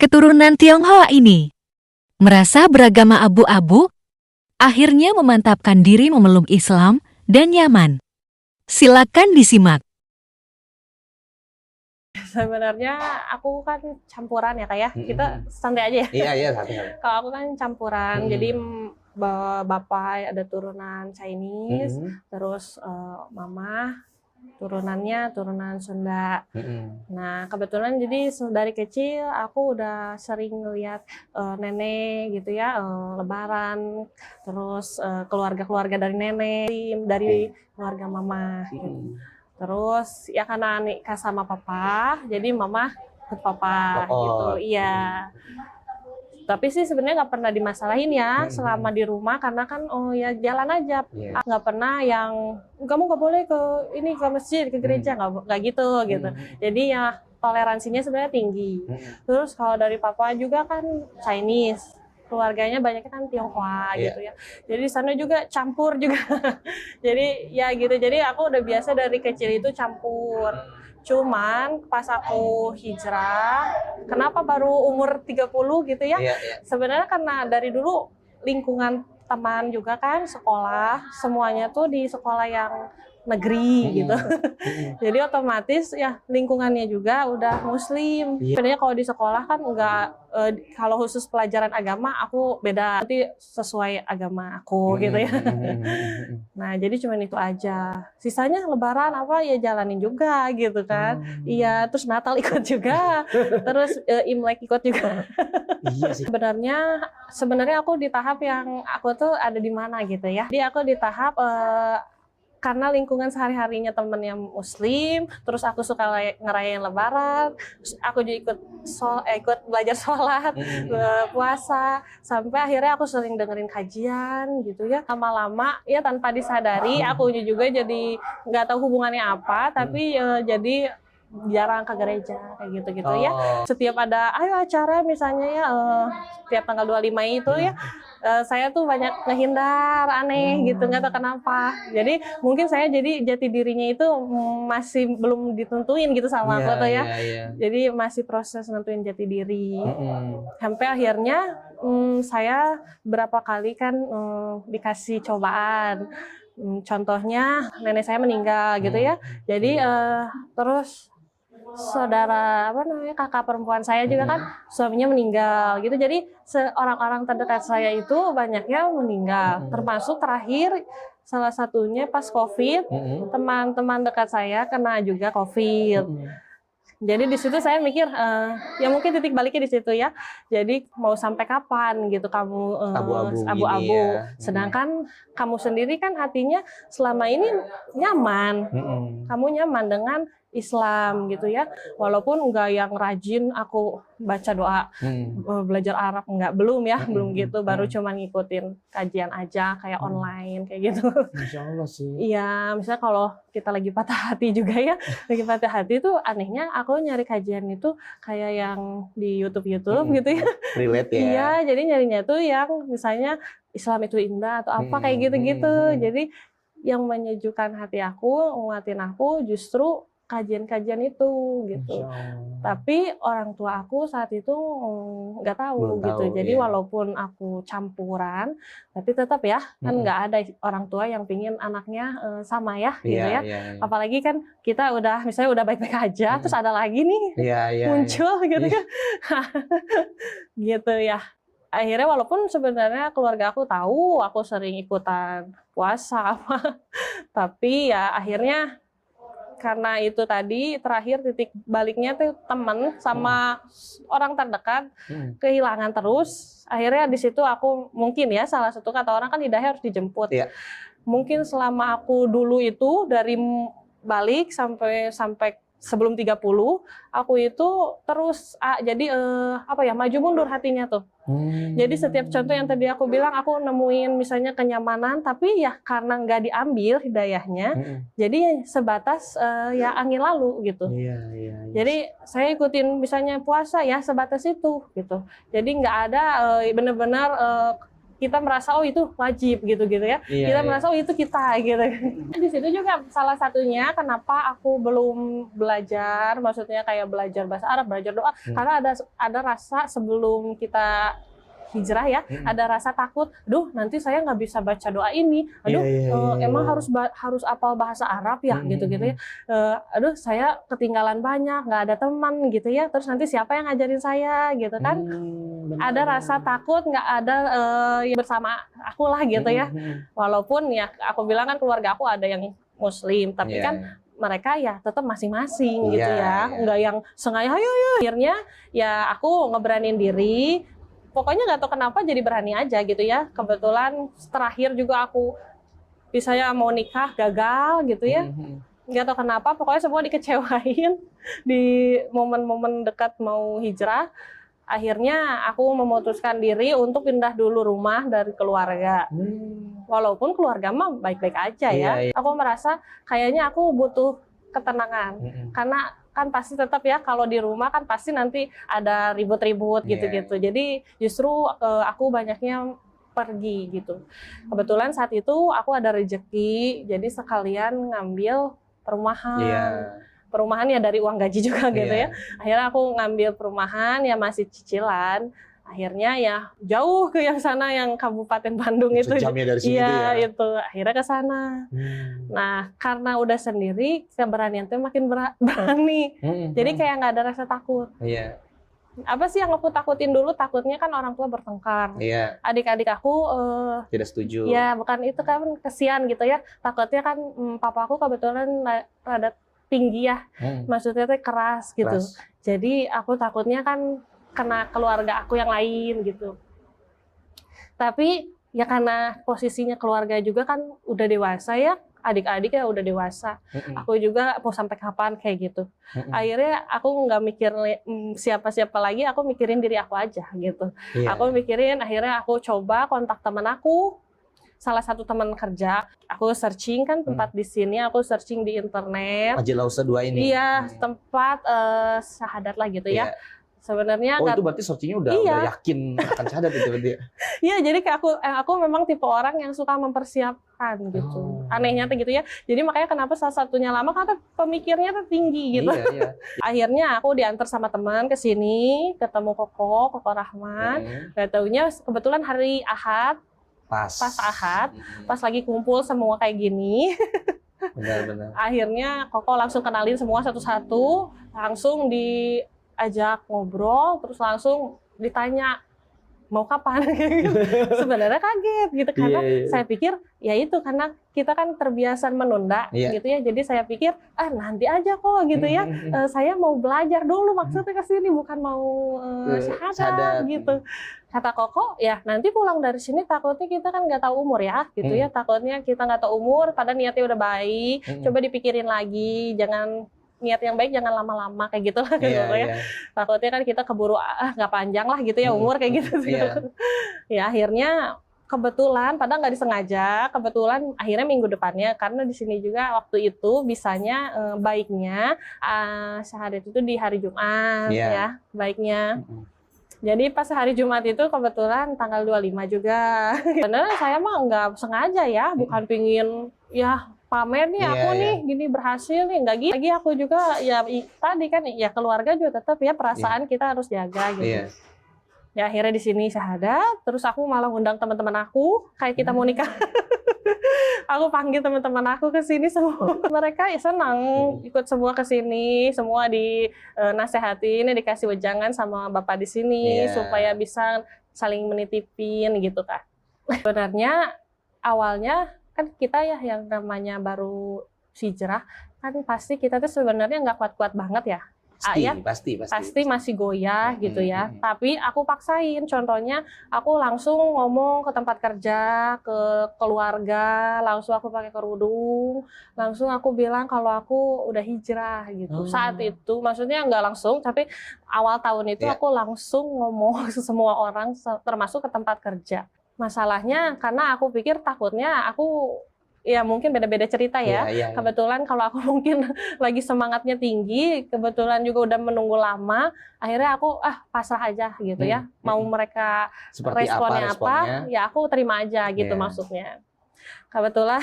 Keturunan Tionghoa ini merasa beragama abu-abu, akhirnya memantapkan diri memeluk Islam dan nyaman. Silakan disimak. Sebenarnya aku kan campuran ya Kak ya. Kita santai aja ya. Iya, santai. Kalau aku kan campuran. Jadi bapak ada turunan Chinese, terus mama turunannya turunan Sunda. Nah, kebetulan jadi dari kecil aku udah sering ngeliat nenek gitu ya, lebaran, terus keluarga-keluarga dari nenek, dari keluarga mama gitu. Terus ya karena nikah sama papa, jadi mama ikut papa gitu. Iya. Tapi sih sebenarnya nggak pernah dimasalahin ya selama di rumah, karena kan ya jalan aja. Nggak pernah yang kamu nggak boleh ke masjid, ke gereja, nggak gitu. Jadi ya toleransinya sebenarnya tinggi. Terus kalau dari papa juga kan Chinese, keluarganya banyaknya kan Tionghoa gitu ya. Jadi di sana juga campur juga. Jadi ya gitu. Jadi aku udah biasa dari kecil itu campur. Cuman pas aku hijrah, kenapa baru umur 30 gitu ya? Sebenarnya karena dari dulu lingkungan teman juga kan, sekolah, semuanya tuh di sekolah yang negeri gitu. Jadi otomatis ya lingkungannya juga udah muslim. Sebenarnya kalau di sekolah kan enggak, kalau khusus pelajaran agama aku beda, nanti sesuai agama aku gitu ya. Nah jadi cuman itu aja. Sisanya lebaran apa ya jalanin juga gitu kan. Iya, terus Natal ikut juga. Terus Imlek ikut juga. Iya sih. Sebenarnya aku di tahap yang aku tuh ada di mana gitu ya. Jadi aku di tahap karena lingkungan sehari-harinya temen yang muslim, terus aku suka ngerayain lebaran, terus aku juga ikut belajar sholat, puasa, sampai akhirnya aku sering dengerin kajian gitu ya. Lama-lama ya tanpa disadari aku juga jadi nggak tahu hubungannya apa, tapi jadi jarang ke gereja kayak gitu-gitu ya. Setiap ada ayo acara misalnya ya tiap tanggal 25 itu ya saya tuh banyak ngehindar, aneh gitu, nggak tahu kenapa. Jadi mungkin saya jadi jati dirinya itu masih belum ditentuin gitu sama aku tuh ya. Jadi masih proses nentuin jati diri. Sampai akhirnya saya berapa kali kan dikasih cobaan. Contohnya nenek saya meninggal gitu ya. Jadi terus saudara kakak perempuan saya juga kan suaminya meninggal gitu. Jadi orang-orang terdekat saya itu banyaknya meninggal, termasuk terakhir salah satunya pas COVID, teman-teman dekat saya kena juga COVID. Jadi di situ saya mikir ya mungkin titik baliknya di situ ya. Jadi mau sampai kapan gitu kamu abu-abu. Sedangkan kamu sendiri kan hatinya selama ini nyaman. Kamu nyaman dengan Islam gitu ya. Walaupun enggak yang rajin aku baca doa, belajar Arab belum gitu. Baru cuma ngikutin kajian aja kayak online kayak gitu. Masya Allah sih. Iya, misalnya kalau kita lagi patah hati juga ya, lagi patah hati tuh anehnya aku nyari kajian itu kayak yang di YouTube gitu ya. Relate ya. Iya, jadi nyarinya tuh yang misalnya Islam itu indah atau apa kayak gitu-gitu. Jadi yang menyejukkan hati aku, nguatin aku justru kajian-kajian itu gitu. Tapi orang tua aku saat itu nggak tahu gitu. Jadi walaupun aku campuran, tapi tetap ya kan nggak ada orang tua yang pingin anaknya sama ya gitu ya. Apalagi kan kita misalnya udah baik-baik aja, terus ada lagi nih muncul gitu kan. Gitu ya. Akhirnya walaupun sebenarnya keluarga aku tahu aku sering ikutan puasa apa, tapi ya akhirnya karena itu tadi terakhir titik baliknya tuh teman sama orang terdekat kehilangan terus. Akhirnya di situ aku mungkin ya salah satu kata orang kan hidayah harus dijemput. Mungkin selama aku dulu itu dari balik sampai sebelum 30 aku itu terus jadi maju mundur hatinya tuh. Jadi setiap contoh yang tadi aku bilang aku nemuin misalnya kenyamanan, tapi ya karena nggak diambil hidayahnya, jadi sebatas ya angin lalu gitu. Jadi saya ikutin misalnya puasa ya sebatas itu gitu. Jadi nggak ada benar-benar kita merasa oh itu wajib gitu ya. Iya, Kita iya. merasa oh itu kita gitu. Di situ juga salah satunya kenapa aku belum belajar, maksudnya kayak belajar bahasa Arab, belajar doa, karena ada rasa sebelum kita hijrah ya, ada rasa takut, aduh nanti saya nggak bisa baca doa ini, aduh emang harus hafal bahasa Arab ya gitu ya, aduh saya ketinggalan banyak, nggak ada teman gitu ya, terus nanti siapa yang ngajarin saya gitu kan, ada rasa takut nggak ada yang bersama aku lah gitu ya, walaupun ya aku bilang kan keluarga aku ada yang Muslim, tapi kan mereka ya tetap masing-masing gitu ya, nggak yang sengaja ayo ya, akhirnya ya aku ngeberanin diri. Pokoknya nggak tahu kenapa jadi berani aja gitu ya. Kebetulan terakhir juga aku misalnya mau nikah gagal gitu ya. Nggak tahu kenapa, pokoknya semua dikecewain di momen-momen dekat mau hijrah. Akhirnya aku memutuskan diri untuk pindah dulu rumah dari keluarga. Walaupun keluarga mah baik-baik aja ya. Aku merasa kayaknya aku butuh ketenangan. Karena kan pasti tetap ya kalau di rumah kan pasti nanti ada ribut-ribut gitu-gitu. Jadi justru aku banyaknya pergi gitu. Kebetulan saat itu aku ada rezeki, jadi sekalian ngambil perumahan. Perumahan ya dari uang gaji juga gitu ya. Akhirnya aku ngambil perumahan ya masih cicilan. Akhirnya ya jauh ke yang sana yang Kabupaten Bandung itu. Jamnya dari sini ya. Itu akhirnya ke sana. Nah, karena udah sendiri keberanian tuh makin berani. Jadi kayak nggak ada rasa takut. Apa sih yang aku takutin dulu? Takutnya kan orang tua bertengkar. Adik-adik aku tidak setuju. Ya, bukan itu kan kesian gitu ya. Takutnya kan papa aku kebetulan rada tinggi ya. Maksudnya tuh keras gitu. Jadi aku takutnya kan kena keluarga aku yang lain gitu. Tapi ya karena posisinya keluarga juga kan udah dewasa ya, adik-adik ya udah dewasa. Aku juga mau sampai kapan kayak gitu. Akhirnya aku nggak mikir siapa-siapa lagi, aku mikirin diri aku aja gitu. Aku mikirin, akhirnya aku coba kontak teman aku, salah satu teman kerja. Aku searching kan tempat di sini, aku searching di internet. Masjid Lausa 2 ini. Iya, tempat syahadat lah gitu ya. Sebenarnya itu berarti searchingnya udah yakin akan syahadat itu berarti. Iya, jadi kayak aku memang tipe orang yang suka mempersiapkan gitu. Anehnya tuh gitu ya. Jadi makanya kenapa salah satunya lama karena pemikirnya tuh tinggi gitu. Akhirnya aku diantar sama teman ke sini, ketemu Koko Rahman. Gak taunya kebetulan hari Ahad. Pas Ahad, pas lagi kumpul semua kayak gini. Benar. Akhirnya Koko langsung kenalin semua satu-satu, langsung diajak ngobrol, terus langsung ditanya mau kapan. Sebenarnya kaget gitu karena saya pikir ya itu karena kita kan terbiasa menunda gitu ya, jadi saya pikir nanti aja kok gitu ya, saya mau belajar dulu maksudnya ke sini bukan mau syahadat gitu. Kata Koko ya nanti pulang dari sini takutnya kita kan nggak tahu umur ya gitu ya, takutnya kita nggak tahu umur padahal niatnya udah baik, coba dipikirin lagi, jangan niat yang baik jangan lama-lama kayak gitu lah ya. Takutnya kan kita keburu nggak panjang lah gitu ya umur kayak gitu. Ya akhirnya kebetulan padahal nggak disengaja, kebetulan akhirnya minggu depannya karena di sini juga waktu itu bisanya baiknya syahadat itu di hari Jumat ya baiknya. Jadi pas hari Jumat itu kebetulan tanggal 25 juga. Sebenarnya saya mah nggak sengaja ya, bukan pingin ya pamer nih aku nih gini berhasil nih, nggak gitu. Lagi aku juga ya tadi kan ya keluarga juga tetap ya perasaan kita harus jaga gitu. Ya akhirnya di sini syahadat, terus aku malah undang teman-teman aku kayak kita mau nikah. Aku panggil teman-teman aku ke sini semua. Mereka ya senang ikut semua ke sini, semua dinasehatin, dikasih wejangan sama bapak di sini supaya bisa saling menitipin gitu kan. Sebenarnya awalnya kan kita ya yang namanya baru hijrah kan pasti kita tuh sebenarnya nggak kuat-kuat banget ya. Pasti masih goyah gitu ya. Tapi aku paksain, contohnya aku langsung ngomong ke tempat kerja, ke keluarga, langsung aku pakai kerudung, langsung aku bilang kalau aku udah hijrah gitu. Saat itu, maksudnya nggak langsung, tapi awal tahun itu aku langsung ngomong ke semua orang, termasuk ke tempat kerja. Masalahnya karena aku pikir takutnya aku ya mungkin beda-beda cerita ya. Iya, iya, iya. Kebetulan kalau aku mungkin lagi semangatnya tinggi, kebetulan juga udah menunggu lama, akhirnya aku pasrah aja gitu ya. Mau mereka Seperti responnya apa, ya aku terima aja gitu Iya. maksudnya. Kebetulan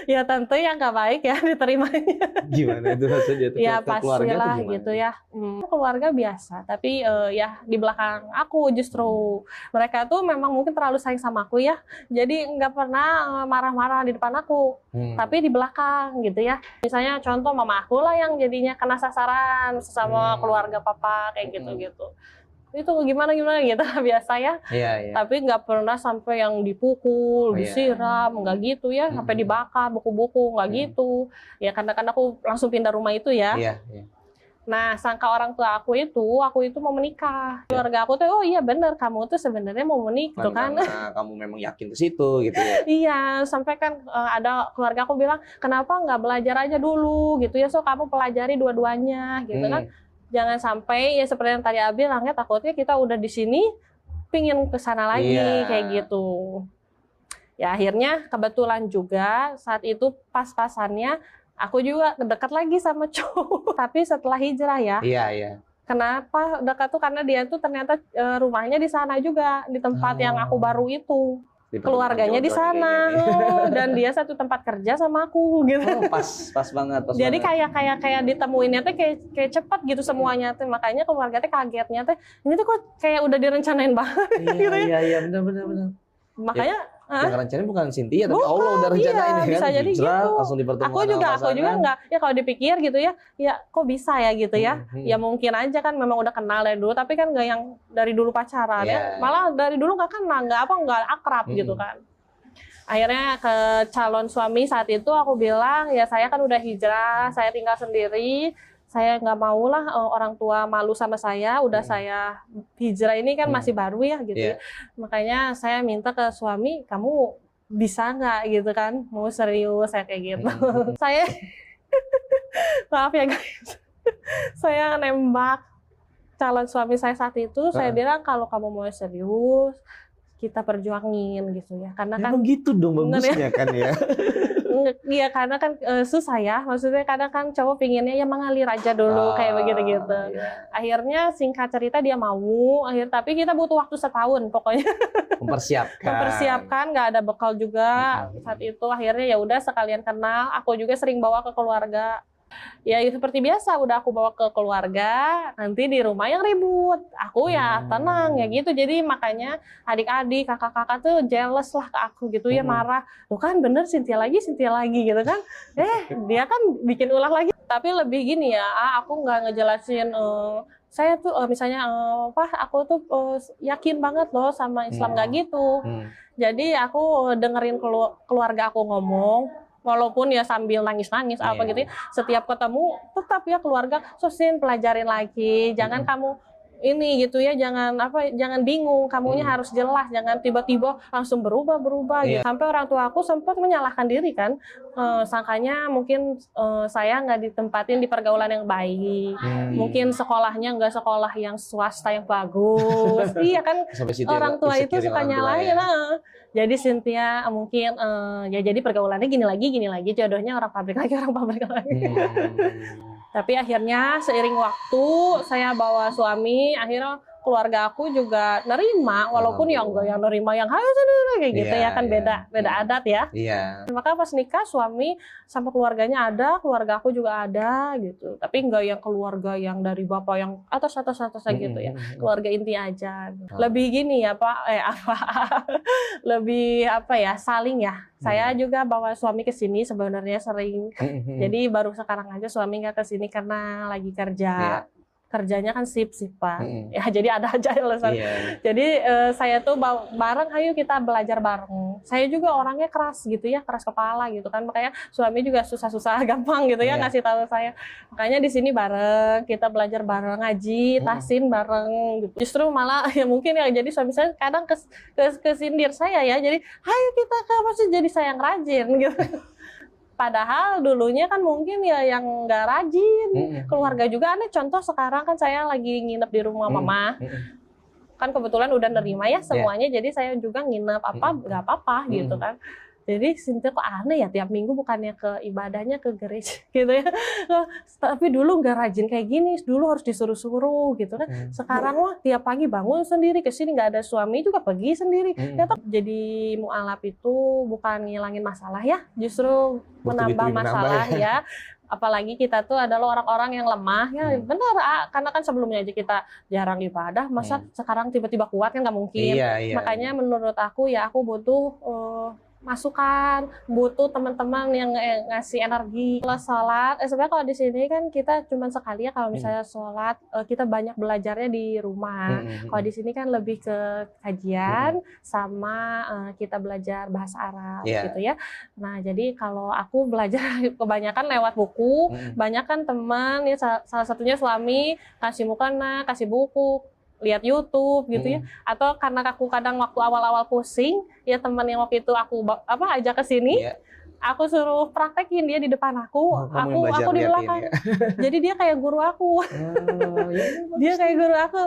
ya tentu yang nggak baik ya diterimanya. Gimana itu maksudnya tuh? Ya Ke keluarga tuh pastilah gimana? gitu ya. Keluarga biasa, tapi ya di belakang aku justru mereka tuh memang mungkin terlalu sayang sama aku ya. Jadi nggak pernah marah-marah di depan aku, tapi di belakang gitu ya. Misalnya contoh mama aku lah yang jadinya kena sasaran sama keluarga papa kayak gitu-gitu. Itu gimana gitu biasa ya. Iya, iya. Tapi nggak pernah sampai yang dipukul, Oh, iya. disiram, nggak gitu ya, sampai dibakar buku-buku, nggak gitu. Ya karena aku langsung pindah rumah itu ya. Iya, iya. Nah, sangka orang tua aku itu mau menikah. Keluarga aku tuh, oh iya bener, kamu tuh sebenarnya mau menikah gitu kan. Karena kamu memang yakin ke situ gitu ya. Iya, sampai kan ada keluarga aku bilang, kenapa nggak belajar aja dulu gitu ya, so kamu pelajari dua-duanya gitu kan. Jangan sampai ya seperti yang tadi Abi bilang ya, takutnya kita udah di sini pingin ke sana lagi kayak gitu. Ya akhirnya kebetulan juga saat itu pas-pasannya aku juga dekat lagi sama cowok. Tapi setelah hijrah ya. Iya, iya. Kenapa dekat tuh karena dia tuh ternyata rumahnya di sana juga, di tempat yang aku baru itu. Keluarganya di sana dan dia satu tempat kerja sama aku gitu. Oh, pas banget. Jadi kayak ditemuinnya tuh kayak cepat gitu semuanya tuh, makanya keluarga tuh kagetnya tuh ini tuh kok kayak udah direncanain banget gitu ya. Iya, benar. Makanya yang rencanain bukan Cynthia, tapi Allah udah rencanain ya kan. Bisa jadi Hijrah, gitu. langsung dipertemukan Aku juga nggak ya kalau dipikir gitu ya kok bisa ya gitu ya. Ya mungkin aja kan memang udah kenal dari dulu, tapi kan nggak yang dari dulu pacaran ya. Malah dari dulu nggak kenal, nggak akrab gitu kan. Akhirnya ke calon suami saat itu aku bilang ya saya kan udah hijrah, saya tinggal sendiri. Saya nggak mau lah orang tua malu sama saya, udah saya hijrah ini kan masih baru ya gitu ya. Makanya saya minta ke suami, kamu bisa nggak gitu kan, mau serius saya kayak gitu. Saya, maaf ya guys, saya nembak calon suami saya saat itu, saya bilang kalau kamu mau serius, kita perjuangin gitu ya. Karena kan gitu dong bagusnya kan ya. Iya karena kan susah ya, maksudnya kadang kan cowok pinginnya ya mengalir aja dulu kayak begitu-gitu. Akhirnya singkat cerita dia mau, tapi kita butuh waktu setahun pokoknya. Mempersiapkan, nggak ada bekal juga saat itu. Akhirnya ya udah sekalian kenal, aku juga sering bawa ke keluarga. Ya seperti biasa udah aku bawa ke keluarga, nanti di rumah yang ribut. Aku ya tenang ya gitu. Jadi makanya adik-adik, kakak-kakak tuh jealous lah ke aku gitu ya, marah. Loh kan bener Cynthia lagi gitu kan. Dia kan bikin ulah lagi. Tapi lebih gini ya, aku nggak ngejelasin saya tuh misalnya aku tuh yakin banget loh sama Islam nggak gitu. Jadi aku dengerin keluarga aku ngomong. Walaupun ya sambil nangis-nangis apa gitu ya, setiap ketemu tetap ya keluarga, Sin pelajarin lagi, jangan kamu ini gitu ya, jangan bingung, kamunya harus jelas, jangan tiba-tiba langsung berubah gitu. Sampai orang tua aku sempat menyalahkan diri kan, sangkanya mungkin saya nggak ditempatin di pergaulan yang baik, mungkin sekolahnya nggak sekolah yang swasta yang bagus. Iya kan, orang tua itu suka nyalahin. Jadi Cynthia mungkin ya jadi pergaulannya gini lagi, jodohnya orang pabrik lagi. Tapi akhirnya seiring waktu saya bawa suami, akhirnya keluarga aku juga nerima, walaupun ya enggak yang nerima yang harus kayak gitu ya kan, beda adat ya. Maka pas nikah suami sama keluarganya ada, keluarga aku juga ada gitu. Tapi enggak yang keluarga yang dari bapak yang atas gitu ya. Keluarga inti aja. Lebih gini ya Pak, lebih saling ya. Saya juga bawa suami ke sini sebenarnya sering. Jadi baru sekarang aja suami nggak ke sini karena lagi kerja. Kerjanya kan sip Pak. Ya jadi ada aja alasan. Jadi saya tuh bareng, ayo kita belajar bareng. Saya juga orangnya keras gitu ya, keras kepala gitu kan. Makanya suami juga susah-susah gampang gitu ya ngasih tahu saya. Makanya di sini bareng, kita belajar bareng, ngaji, tahsin bareng gitu. Justru malah ya mungkin ya jadi suami saya kadang kesindir saya ya. Jadi, ayo kita masih jadi saya yang rajin gitu. Padahal dulunya kan mungkin ya yang nggak rajin, keluarga juga aneh. Contoh sekarang kan saya lagi nginep di rumah mama, kan kebetulan udah nerima ya semuanya, jadi saya juga nginep nggak apa-apa gitu kan. Jadi Cynthia kok aneh ya, tiap minggu bukannya ke ibadahnya ke gereja gitu ya. Tapi dulu nggak rajin kayak gini, dulu harus disuruh-suruh gitu kan. Sekarang mah tiap pagi bangun sendiri, ke sini nggak ada suami juga pergi sendiri. Ya toh, jadi mualaf itu bukan ngilangin masalah ya, justru menambah masalah ya. Apalagi kita tuh adalah orang-orang yang lemah ya, benar, karena kan sebelumnya aja kita jarang ibadah, masa sekarang tiba-tiba kuat kan nggak mungkin. Makanya menurut aku ya, aku butuh masukan, butuh teman-teman yang ngasih energi. Kalau sholat, sebenarnya kalau di sini kan kita cuma sekali ya, kalau misalnya sholat, kita banyak belajarnya di rumah. Kalau di sini kan lebih ke kajian, sama kita belajar bahasa Arab gitu ya. Nah, jadi kalau aku belajar kebanyakan lewat buku, banyak kan teman, ya salah satunya suami, kasih mukena, kasih buku, lihat YouTube gitu ya, atau karena aku kadang waktu awal-awal pusing ya, teman yang waktu itu aku ajak ke sini, aku suruh praktekin, dia di depan aku di belakang. Jadi dia kayak guru aku. Dia kayak guru aku.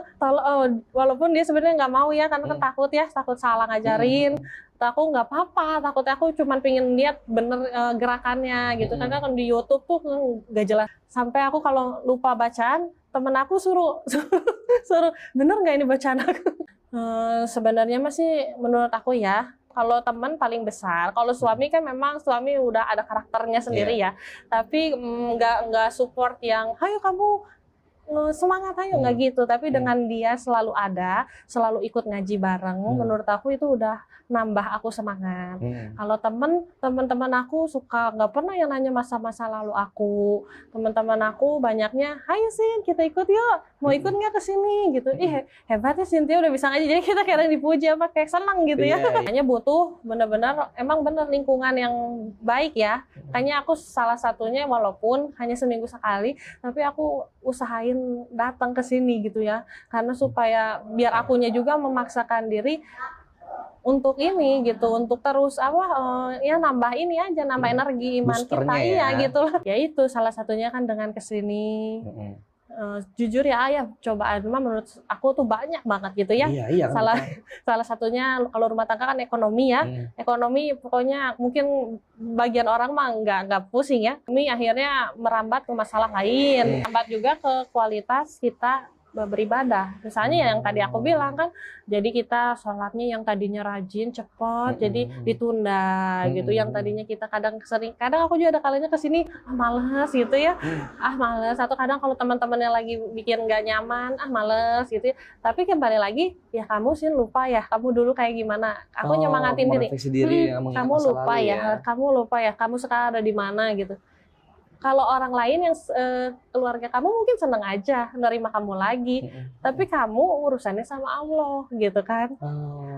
Walaupun dia sebenarnya nggak mau ya, karena kan takut salah ngajarin. Aku nggak apa-apa, takutnya aku cuma pengen lihat bener gerakannya gitu. Karena kan di YouTube tuh nggak jelas. Sampai aku kalau lupa bacaan, temen aku suruh bener nggak ini bacaan aku? Sebenarnya masih menurut aku ya, kalau teman paling besar. Kalau suami kan memang suami udah ada karakternya sendiri ya. Tapi nggak support yang, ayo kamu semangat, ayo, nggak gitu. Tapi dengan dia selalu ada, selalu ikut ngaji bareng, menurut aku itu udah nambah aku semangat. Kalau teman-teman aku suka nggak pernah yang nanya masa-masa lalu aku. Teman-teman aku banyaknya, ayo Sin, kita ikut yuk, mau ikut nggak ke sini gitu. Ih, hebatnya Cynthia udah bisa ngaji, jadi kita kayak dipuji apa kayak senang gitu ya. Hanya butuh benar-benar emang bener lingkungan yang baik ya. Kayaknya aku salah satunya, walaupun hanya seminggu sekali, tapi aku usahain datang ke sini gitu ya, karena supaya biar akunya juga memaksakan diri untuk ini gitu, untuk terus ya nambah ini aja, nambah energi iman kita ya gitu lah. Ya itu salah satunya kan dengan kesini. Jujur ya, cobaan mah menurut aku tuh banyak banget gitu ya. Salah satunya kalau rumah tangga kan ekonomi ya. Ekonomi pokoknya mungkin bagian orang mah nggak pusing ya. Ini akhirnya merambat ke masalah lain. Merambat juga ke kualitas kita beribadah. Misalnya yang tadi aku bilang kan, jadi kita sholatnya yang tadinya rajin, cepat, jadi ditunda gitu. Yang tadinya kita kadang aku juga ada kalanya kesini, males gitu ya, males. Atau kadang kalau teman-temannya lagi bikin nggak nyaman, males gitu ya. Tapi kembali lagi, ya kamu sih lupa ya, kamu dulu kayak gimana. Aku nyemangatin diri, kamu lupa ya, kamu sekarang ada di mana gitu. Kalau orang lain yang keluarga kamu mungkin seneng aja nerima kamu lagi, tapi kamu urusannya sama Allah gitu kan.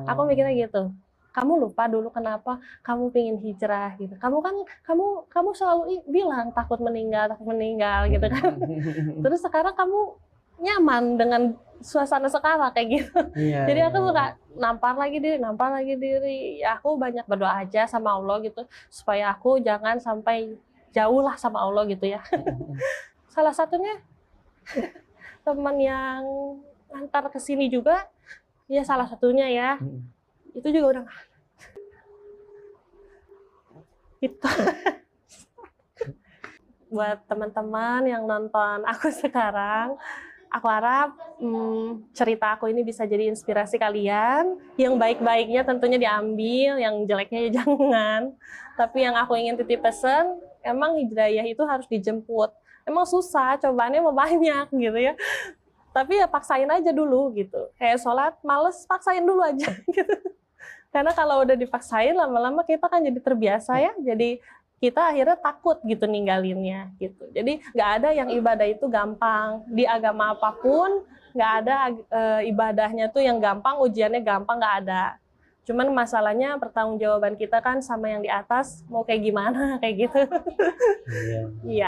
Aku mikirnya gitu. Kamu lupa dulu kenapa kamu pengen hijrah gitu. Kamu selalu bilang takut meninggal gitu kan. Terus sekarang kamu nyaman dengan suasana sekarang kayak gitu. Jadi aku suka nampar lagi diri. Aku banyak berdoa aja sama Allah gitu, supaya aku jangan sampai jauh lah sama Allah gitu ya. Salah satunya teman yang antar ke sini juga, ya salah satunya ya, itu juga udah gitu. Buat teman-teman yang nonton aku sekarang, aku harap cerita aku ini bisa jadi inspirasi kalian. Yang baik-baiknya tentunya diambil, yang jeleknya ya jangan. Tapi yang aku ingin titip pesan, emang hidayah itu harus dijemput. Emang susah, cobaannya mau banyak gitu ya. Tapi ya paksain aja dulu gitu. Kayak sholat, males, paksain dulu aja gitu. Karena kalau udah dipaksain, lama-lama kita kan jadi terbiasa ya. Jadi kita akhirnya takut gitu ninggalinnya gitu. Jadi nggak ada yang ibadah itu gampang. Di agama apapun, nggak ada ibadahnya tuh yang gampang, ujiannya gampang, nggak ada. Cuman masalahnya pertanggungjawaban kita kan sama yang di atas, mau kayak gimana, kayak gitu. Iya.